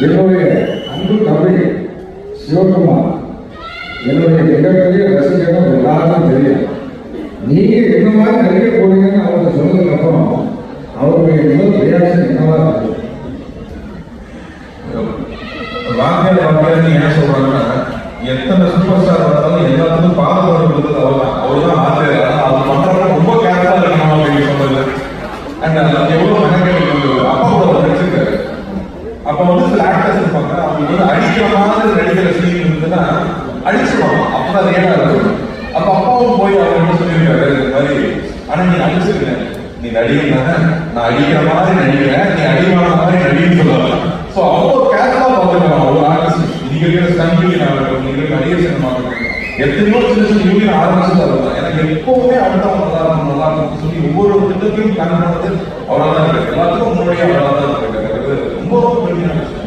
என்னுடைய அன்பு தம்பி சிவகுமார் என்னுடைய மிகப்பெரிய ரசிகரும் எல்லாருக்கும் தெரியும். நீங்க என்ன மாதிரி நடிக்க போறீங்கன்னு அவங்க சொன்னதுக்கு அப்புறம் அவருடைய முதல் ரியாக்ஷன் என்னவா இருக்கு? வாக்கியம் என்ன சொல்றாங்கன்னா, எத்தனை சூப்பர் ஸ்டார் வந்தாலும் எல்லாத்துக்கும் பாதுகாப்பு அவர்தான். அவர்தான் ஆசிரியர். அவர் பண்றவங்க ரொம்ப கேர்ஃபுல்லா இருக்கணும் அப்படின்னு சொன்னது. அண்ட் எவ்வளவு மெனக்கெட்டு அப்பா கூட நடிச்சிருக்காரு. அப்ப வந்து சில ஆக்டர்ஸ் இருப்பாங்க, அவங்க வந்து அடிக்கிற மாதிரி நடிக்கிற சீன் இருந்ததுன்னா அடிச்சிருவாங்க. அப்பதான் ரியலா இருக்கும். அப்ப அப்பாவும் போய் அவர் என்ன சொல்லியிருக்காரு, இந்த மாதிரி ஆனா நீ அடிச்சிருக்க, நீ நடிகை நான் அடிக்கிற மாதிரி நடிக்கிறேன், நீ அடிமான மாதிரி நடிகன்னு சொல்லுவாங்க. ஸோ அவ்வளோ கேர்ஃபுல்லா பார்த்துக்கலாம். அவ்வளோ ஆர்டிஸ்ட் நீங்க இருக்கிற ஸ்டன் யூனியன் ஆகட்டும், நீங்க நடிகர் சினிமா ஆகட்டும், எத்தனையோ சின்ன சின்ன யூனியன் ஆரம்பிச்சு தான் எனக்கு எப்பவுமே அடுத்தவங்க நல்லா இருக்கும் சொல்லி ஒவ்வொரு திட்டத்தையும் பிளான் பண்ணது அவரால் தான் இருக்கு. எல்லாத்துக்கும் முன்னாடியே அவரால் தான் இருக்கு. ரொம்ப ரொம்ப பெரிய விஷயம்.